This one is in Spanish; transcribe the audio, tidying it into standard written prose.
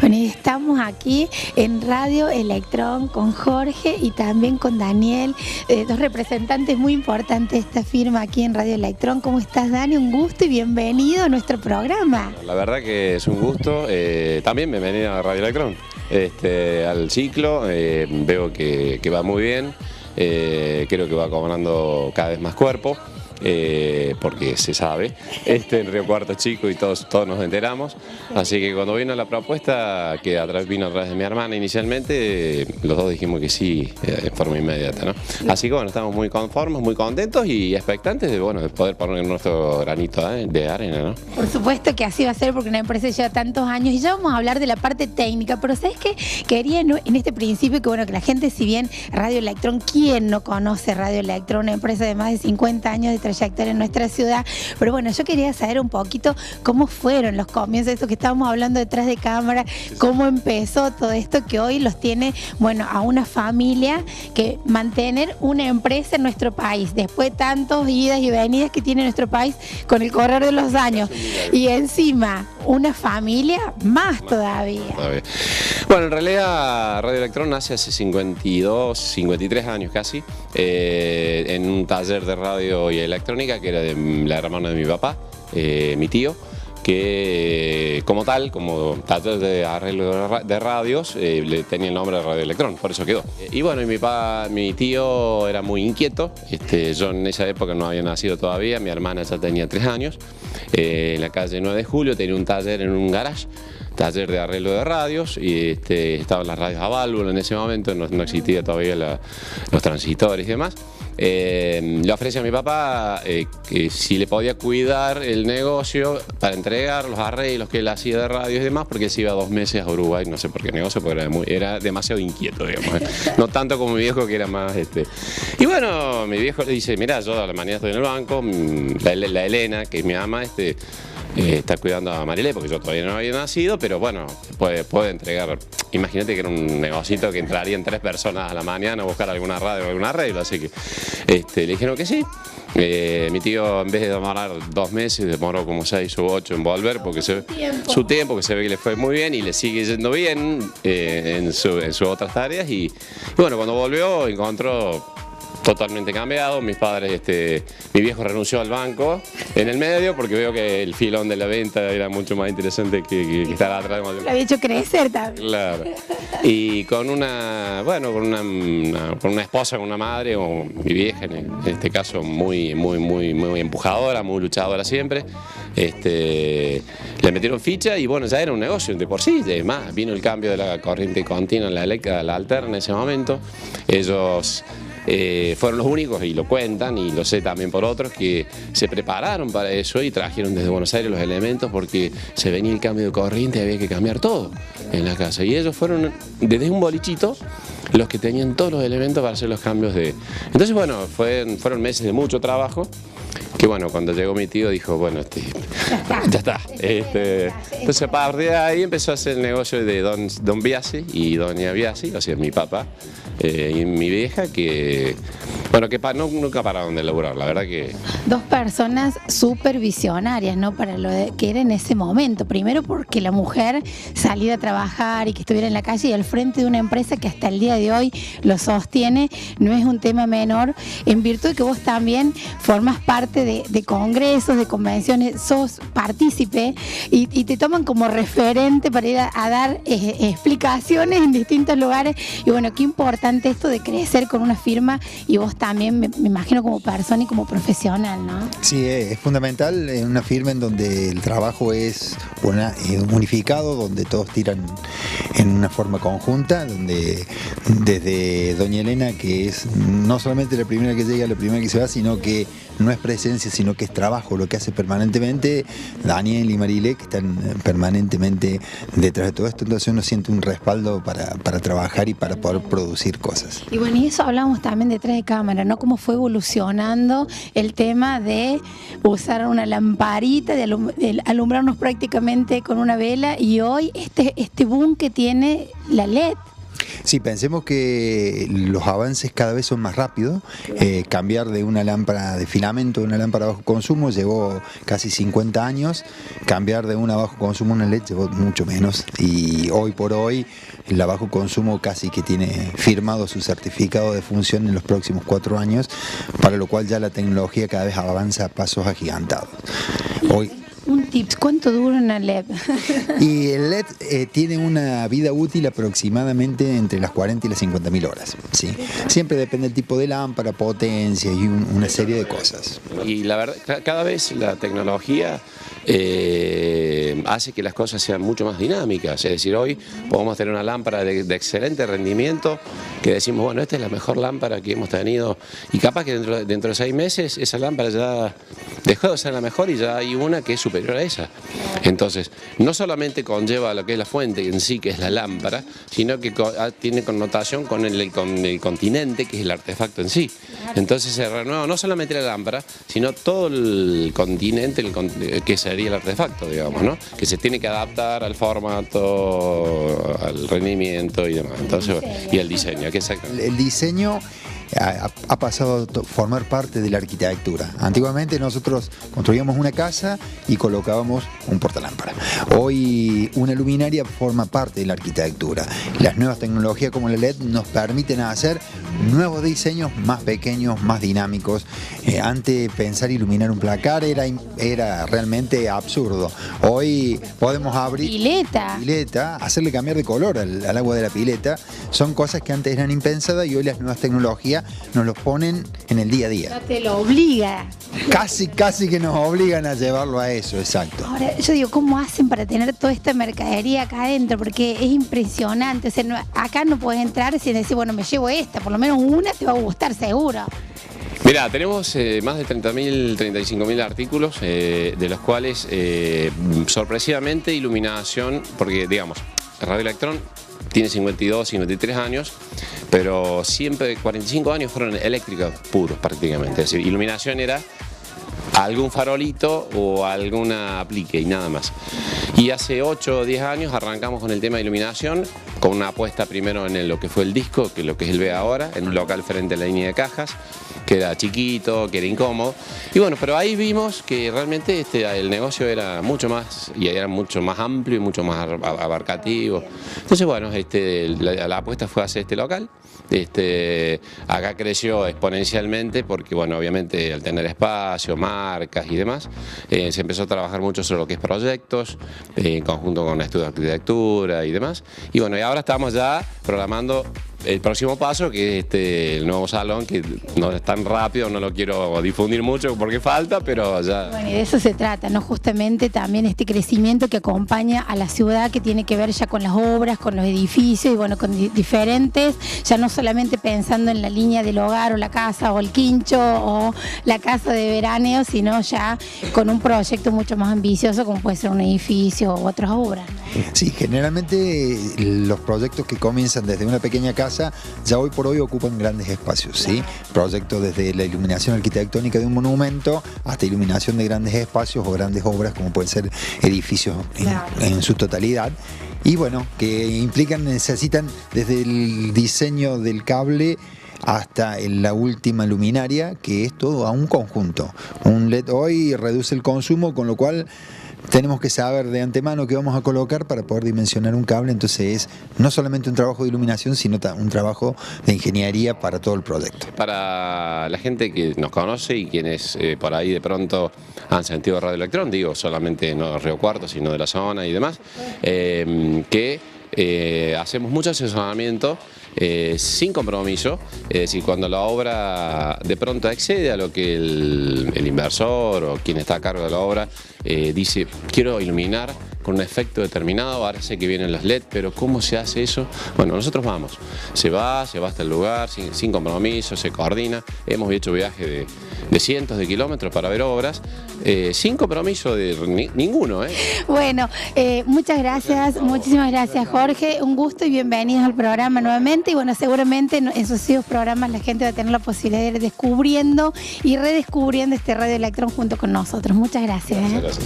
Bueno, y estamos aquí en Radio Electrón con Jorge y también con Daniel, dos representantes muy importantes de esta firma aquí en Radio Electrón. ¿Cómo estás, Dani? Un gusto y bienvenido a nuestro programa. La verdad que es un gusto. También bienvenido a Radio Electrón. Al ciclo, veo que va muy bien. Creo que va cobrando cada vez más cuerpo. Porque se sabe, en Río Cuarto chico y todos nos enteramos, así que cuando vino la propuesta, que vino a través de mi hermana inicialmente, los dos dijimos que sí, en forma inmediata, ¿no? Así que bueno, estamos muy conformes, muy contentos y expectantes de, bueno, de poder poner nuestro granito de arena, ¿no? Por supuesto que así va a ser, porque una empresa lleva tantos años y ya vamos a hablar de la parte técnica, pero ¿sabes qué? Quería en este principio que, bueno, que la gente, si bien Radio Electrón, ¿quién no conoce Radio Electrón? Una empresa de más de 50 años de trayectoria en nuestra ciudad, pero bueno, yo quería saber un poquito cómo fueron los comienzos, esto que estábamos hablando detrás de cámara, cómo empezó todo esto que hoy los tiene, bueno, a una familia, que mantener una empresa en nuestro país, después de tantas idas y venidas que tiene nuestro país con el correr de los años, y encima una familia más todavía. Bueno, en realidad Radio Electrón nace hace 52, 53 años casi, en un taller de radio y electrónica que era de la hermana de mi papá, mi tío, que como tal, como taller de arreglo de radios, le tenía el nombre de Radio Electrón, por eso quedó. Y bueno, mi tío era muy inquieto, yo en esa época no había nacido todavía, mi hermana ya tenía 3 años, en la calle 9 de Julio tenía un taller en un garage, taller de arreglo de radios, y estaban las radios a válvula en ese momento, no existía todavía los transistores y demás. Le ofrece a mi papá que si le podía cuidar el negocio para entregar los arreglos que él hacía de radios y demás, porque él se iba 2 meses a Uruguay, no sé por qué negocio, porque era demasiado inquieto, digamos, no tanto como mi viejo, que era más Y bueno, mi viejo le dice, mirá, yo a la mañana estoy en el banco, la Elena, que es mi ama, está cuidando a Marilé, porque yo todavía no había nacido, pero bueno, puede entregar. Imagínate que era un negocito que entrarían 3 personas a la mañana a buscar alguna radio o algún arreglo, así que le dijeron que sí. Mi tío, en vez de demorar 2 meses, demoró como 6 u 8 en volver, porque su tiempo, que se ve que le fue muy bien y le sigue yendo bien en sus otras tareas. Y bueno, cuando volvió encontró totalmente cambiado. Mis padres, mi viejo renunció al banco en el medio porque veo que el filón de la venta era mucho más interesante que estar atrás. Lo había hecho crecer también. Claro. Y con una esposa, con una madre, o mi vieja en este caso, muy empujadora, muy luchadora siempre, le metieron ficha y bueno, ya era un negocio de por sí. Además, vino el cambio de la corriente continua en la eléctrica a la alterna en ese momento. Ellos fueron los únicos, y lo cuentan y lo sé también por otros, que se prepararon para eso y trajeron desde Buenos Aires los elementos, porque se venía el cambio de corriente y había que cambiar todo en la casa, y ellos fueron desde un bolichito los que tenían todos los elementos para hacer los cambios Entonces bueno, fueron meses de mucho trabajo, que bueno, cuando llegó mi tío dijo, bueno, ya está. Entonces a partir de ahí empezó a hacer el negocio de don Biasi y doña Biasi, o sea, mi papá y mi vieja, que bueno, nunca pararon de laburar, la verdad que... 2 personas súper visionarias, ¿no? Para lo que era en ese momento. Primero porque la mujer salía a trabajar y que estuviera en la calle y al frente de una empresa que hasta el día de hoy lo sostiene, no es un tema menor, en virtud de que vos también formas parte de congresos, de convenciones, sos partícipe y te toman como referente para ir a dar explicaciones en distintos lugares. Y bueno, qué importante esto de crecer con una firma, y vos también, me imagino, como persona y como profesional, ¿no? Sí, es fundamental en una firma en donde el trabajo es unificado, donde todos tiran en una forma conjunta, donde desde doña Elena, que es no solamente la primera que llega, la primera que se va, sino que no es presencia, sino que es trabajo lo que hace permanentemente, Daniel y Marilé, que están permanentemente detrás de todo esto, entonces uno siente un respaldo para trabajar y para poder producir cosas. Y bueno, y eso hablamos también detrás de cámara, ¿no? Cómo fue evolucionando el tema de usar una lamparita, de alumbrarnos prácticamente con una vela, y hoy este boom que tiene la LED. Sí, pensemos que los avances cada vez son más rápidos. Cambiar de una lámpara de filamento a una lámpara bajo consumo llevó casi 50 años. Cambiar de una bajo consumo a una LED llevó mucho menos. Y hoy por hoy la bajo consumo casi que tiene firmado su certificado de función en los próximos 4 años, para lo cual ya la tecnología cada vez avanza a pasos agigantados. Hoy, un tips, ¿cuánto dura una LED? y el LED tiene una vida útil aproximadamente entre las 40 y las 50.000 horas. ¿Sí? Siempre depende del tipo de lámpara, potencia y una serie de cosas. Y la verdad, cada vez la tecnología hace que las cosas sean mucho más dinámicas. Es decir, hoy podemos tener una lámpara de excelente rendimiento que decimos, bueno, esta es la mejor lámpara que hemos tenido, y capaz que dentro de 6 meses esa lámpara ya dejó de ser la mejor y ya hay una que es superior a esa. Entonces, no solamente conlleva lo que es la fuente en sí, que es la lámpara, sino que tiene connotación con el continente, que es el artefacto en sí. Entonces se renueva no solamente la lámpara, sino todo el continente, que sería el artefacto, digamos, ¿no? Que se tiene que adaptar al formato, al rendimiento y demás. Entonces, y al diseño. El diseño ha pasado a formar parte de la arquitectura. Antiguamente nosotros construíamos una casa y colocábamos un portalámpara. Hoy una luminaria forma parte de la arquitectura. Las nuevas tecnologías como la LED nos permiten hacer nuevos diseños más pequeños, más dinámicos. Antes pensar iluminar un placar era realmente absurdo. Hoy podemos abrir pileta, hacerle cambiar de color al agua de la pileta. Son cosas que antes eran impensadas y hoy las nuevas tecnologías nos los ponen en el día a día. Ya te lo obliga. Casi que nos obligan a llevarlo a eso, exacto. Ahora, yo digo, ¿cómo hacen para tener toda esta mercadería acá adentro? Porque es impresionante. O sea, acá no puedes entrar sin decir, bueno, me llevo esta, por lo menos una te va a gustar seguro. Mirá, tenemos más de 30.000, 35.000 artículos, de los cuales sorpresivamente iluminación, porque digamos, Radio Electrón tiene 52, 53 años, pero siempre 45 años fueron eléctricos puros prácticamente. Es decir, iluminación era algún farolito o alguna aplique y nada más. Y hace 8 o 10 años arrancamos con el tema de iluminación, con una apuesta primero en lo que fue el disco, que es lo que es el ve ahora, en un local frente a la línea de cajas, que era chiquito, que era incómodo. Y bueno, pero ahí vimos que realmente el negocio era mucho más, y era mucho más amplio y mucho más abarcativo. Entonces bueno, la apuesta fue hacer este local. Acá creció exponencialmente porque, bueno, obviamente al tener espacio, marcas y demás, se empezó a trabajar mucho sobre lo que es proyectos, en conjunto con estudios de arquitectura y demás. Y bueno, y ahora estamos ya programando el próximo paso, que es el nuevo salón, que no es tan rápido, no lo quiero difundir mucho porque falta, pero ya... Bueno, y de eso se trata, ¿no? Justamente también este crecimiento que acompaña a la ciudad, que tiene que ver ya con las obras, con los edificios y bueno, con diferentes, ya no solamente pensando en la línea del hogar o la casa o el quincho o la casa de veraneo, sino ya con un proyecto mucho más ambicioso como puede ser un edificio u otras obras, ¿no? Sí, generalmente los proyectos que comienzan desde una pequeña casa ya hoy por hoy ocupan grandes espacios, ¿sí? Proyectos desde la iluminación arquitectónica de un monumento hasta iluminación de grandes espacios o grandes obras como pueden ser edificios en su totalidad. Y bueno, que necesitan desde el diseño del cable hasta la última luminaria, que es todo a un conjunto. Un LED hoy reduce el consumo, con lo cual tenemos que saber de antemano qué vamos a colocar para poder dimensionar un cable. Entonces es no solamente un trabajo de iluminación, sino un trabajo de ingeniería para todo el proyecto. Para la gente que nos conoce y quienes por ahí de pronto han sentido Radio Electrón, digo solamente no de Río Cuarto, sino de la zona y demás, que hacemos mucho asesoramiento sin compromiso, es decir, cuando la obra de pronto excede a lo que el inversor o quien está a cargo de la obra dice, quiero iluminar con un efecto determinado, ahora sé que vienen los LED, pero ¿cómo se hace eso? Bueno, nosotros vamos, se va hasta el lugar sin compromiso, se coordina, hemos hecho viajes de cientos de kilómetros para ver obras, sin compromiso de ninguno. Bueno, muchas gracias, muchísimas gracias Jorge, un gusto y bienvenidos al programa nuevamente, y bueno, seguramente en sucesivos programas la gente va a tener la posibilidad de ir descubriendo y redescubriendo este Radio Electrón junto con nosotros. Muchas gracias. Gracias.